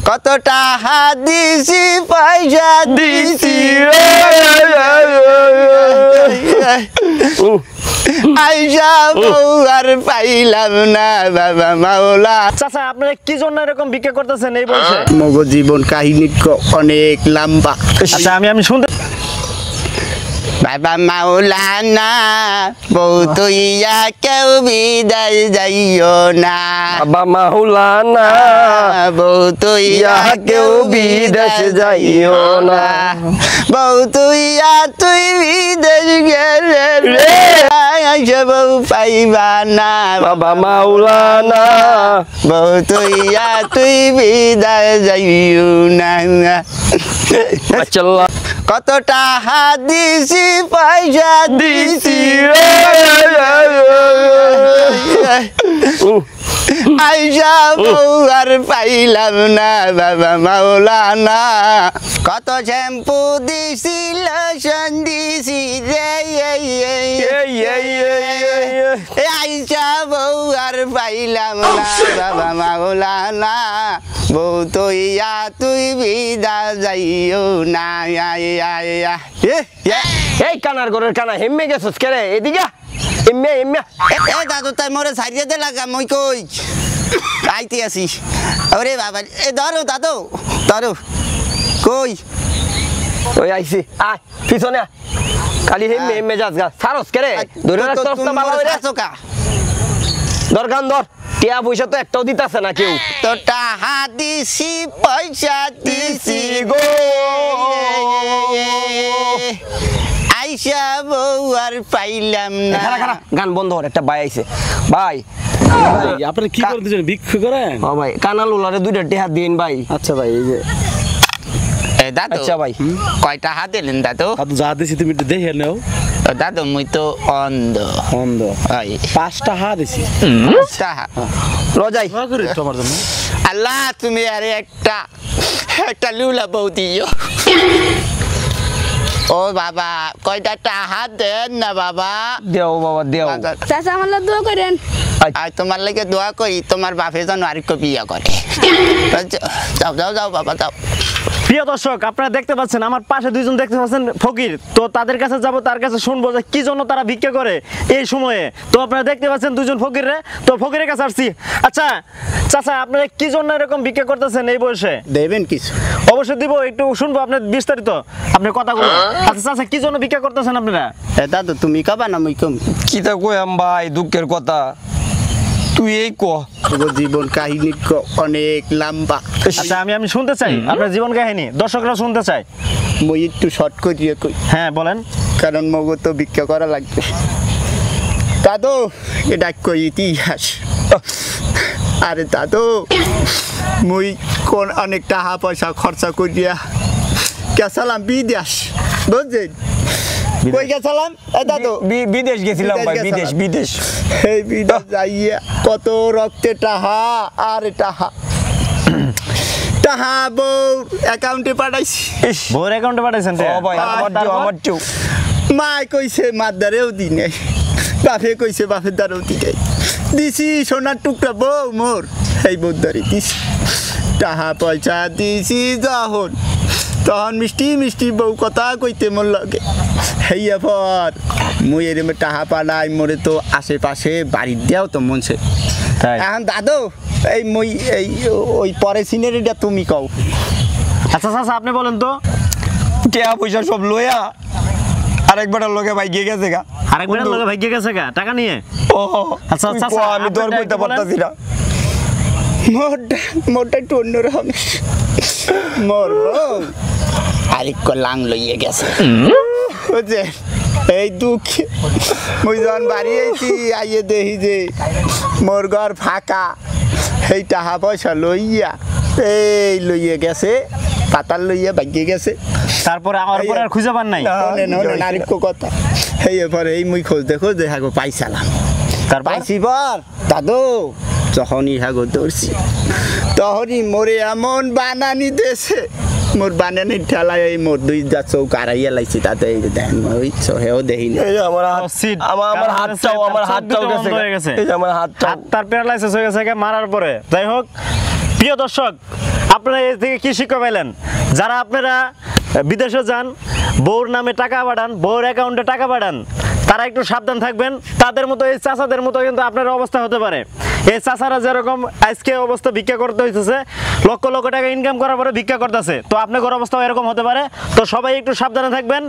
কত টাকা দিছি পয়সা দিছি আইসা বউ আর পাইলাম না বাবা মাওলা। চাচা আপনারা কি জন্য এরকম ভিক্ষা করতেছেন এই বয়সে? মগো জীবন কাহিনী অনেক লম্বা। আচ্ছা আমি শুনতে বাবা মাওলানা বউ তুইয়া কেউ বিদায় যাইও না, বাবা মাওলানা বউ তুইয়া কেউ বিদেশ যাইও না, বউ তুইয়া তুই বিদেশ গেলে রে আইসা বউ পাইবা না, বাবা মাওলানা বউ তুইয়া তুই বিদায় যাইও না। মাশাআল্লাহ কত টাকা দিছি পয়সা দিছি আইসা বউ আর পাইলাম না বাবা মাওলানা, কত শ্যাম্পু দিছি লোশন দিছি রে আইসা বউ আর পাইলাম না বাবা মাওলানা, বউ তুইয়া তুই বিদা যাইও না। এই কানার ঘরের কানা হেম্মে গেছস কেরে এদিকে এম্মে এম্মে এ দাদু তাই মোরে সারিয়ে দে লাগা মই কই আইতে আসি। আরে বাবা এ ধরো দাদু ধরো কই ওই আইছি আয় পিছনে খালি হেম্মে হেম্মে যাস গা সারস কেরে ধরে রাখ তোর তো ভালো হইরা চোকা দরকার দর টিয়া পয়সা তো একটাও দিতাছে না কেউ। তো টাকা দিছি পয়সা দিছি গো আইসা বউ আর পাইলাম না। খারা খারা গান বন্ধ কর একটা ভাই আইছে ভাই আপনারা কি করতেছেন ভিক্ষা করেন? ও ভাই কানাল উলারে দুইটা টিয়া দিন ভাই। আচ্ছা ভাই এই যে দাদু আচ্ছা ভাই কয় টাকা দিলেন দাদু? দাদু যা দিছি তুমি একটু দেখে নাও। দাদু মুই তো অন্ধ অন্ধ হয় 5টা হাত দিছি টাকা রজাই করে তোমার জন্য। আল্লাহ তুমি আরে একটা লুলা বউ দিও। ও বাবা কয়টা টাকা দেন না বাবা। দেও বাবা দেও চাচা আমার লাগি দোয়া করেন। আর তোমার লাগে দোয়া করি তোমার বাপে যেন আরেকটু বিয়া করে। যাও যাও যাও বাবা যাও। প্রিয় দর্শক আপনারা দেখতে পাচ্ছেন আমার পাশে দুইজন দেখতে পাচ্ছেন ফকির, তো তাদের কাছে যাব, তার কাছে শুনবো যে কি জন্য তারা ভিক্ষা করে এই সময়ে। তো আপনারা দেখতে পাচ্ছেন দুইজন ফকিরে, তো ফকিরের কাছে আসছি। আচ্ছা চাচা আপনারা কি জন্য এরকম ভিক্ষা করতেছেন এই বয়সে? দেবেন কিছু? অবশ্যই দিব, একটু শুনবো আপনার বিস্তারিত আপনার কথাগুলো। আচ্ছা চাচা কি জন্য ভিক্ষা করতেছেন আপনারা? দাদু তুমি কাবা না মুই কম? কি তা কইম ভাই দুঃখের কথা তুই এই ক। জীবন কাহিনী অনেক লম্বা। আচ্ছা আমি শুনতে চাই আপনার জীবন কাহিনী, দর্শকরা শুনতে চাই। মই একটু শর্ট করিয়ে কই। হ্যাঁ বলেন। কারণ মগো তো ভিক্ষা করা লাগবে। দাদু এটা কই ইতিহাস। আরে দাদু মুই কোন অনেক টাকা পয়সা খরচা করিয়া গেছিলাম বিদেশ, বুঝছেন? কই গেছিলাম দাদু? বিদেশ গেছিলাম ভাই, বিদেশ বিদেশ। এই বিদেশ যাইয়া কত রক্তে টাহা আর টাহা টাহা বউ অ্যাকাউন্টে পাঠাইছি। বউর অ্যাকাউন্টে পাঠাইছেন? ও ভাই আমার টিউ মায় কইছে মার দ্বারেও দি নাই, বাপে কইছে বাপের দ্বারেও দি নাই, দিছি সোনার টুকরা বউ মোর এই বউর দ্বারে দিছি। টাহা পয়সা দিছি যখন তখন মিষ্টি মিষ্টি বউ কথা কইতে মোর লাগে। হেইয়া পর মুই এরমে টাহা পালাই মোরে তো আশেপাশে বাড়ির দেও তো মনছে। এখন দাদু এই মুই এই ওই পরে সিনারিটা তুমি কও। আচ্ছা চাচা আপনি বলেন তো। টিয়া পয়সা সব লইয়া আরেকবার লগে ভাই গিয়ে গেছে গা। আরেকবার লগে ভাই গিয়ে গেছে গা টাকা নিয়ে? ও আচ্ছা চাচা আমি তোর কইতে পারতাছি না। মোরটা একটু অন্যরকম। মোর বউ আরেক লাং লইয়ে গেছে, বুঝছে? এই দুঃখ মুই যখন বাড়ি আইছি আইয়ে দেখি যে মোর ঘর ফাঁকা, এই টাকা পয়সা লইয়া এই লইয়ে গেছে, পাতাল লইয়া ভাগিয়ে গেছে। তারপরে আমার পরে আর খুঁজে পান নাই? আরেক কথা এই পরে এই মুই খোঁজ দেখো যে হাগো পাইছিলাম। তার পাইছি পর দাদু যখন ইহাগো ধরছি তখনই মোরে এমন বানানি দেশে, মোর বানানির ঠেলায় এই মোর দুই যা চৌক আড়াইয়া লাইছি, তাতে এই যে দেখেন ওই চোহেও দেখিনি। আমার হাতটাও গেছে, এই যে আমার হাতটা তার প্যারালাইসিস হয়ে গেছে মারার পরে। যাই হোক প্রিয় দর্শক আপনারা এর থেকে কি শিক্ষা পেলেন? যারা আপনারা বিদেশে যান, বউর নামে টাকা পাঠান, বউর অ্যাকাউন্টে টাকা পাঠান, তারা একটু সাবধান থাকবেন। তাদের মতো এই চাচাদের মতো কিন্তু আপনার অবস্থা হতে পারে। এই চাচারা যেরকম আজকে অবস্থা ভিক্ষা করতে হইতেছে, লক্ষ লক্ষ টাকা ইনকাম করার পরে ভিক্ষা করতেছে, তো আপনাদের অবস্থাও এরকম হতে পারে। তো সবাই একটু সাবধানে থাকবেন,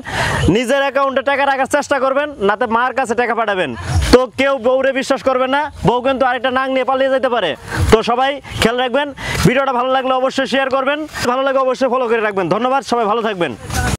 নিজের অ্যাকাউন্টে টাকা রাখার চেষ্টা করবেন, নাতে মার কাছে টাকা পাঠাবেন। তো কেউ বউরে বিশ্বাস করবে না, বউ কিন্তু আরেকটা নাং নিয়ে পালিয়ে যেতে পারে। তো সবাই খেয়াল রাখবেন। ভিডিওটা ভালো লাগলে অবশ্যই শেয়ার করবেন, ভালো লাগলে অবশ্যই ফলো করে রাখবেন। ধন্যবাদ, সবাই ভালো থাকবেন।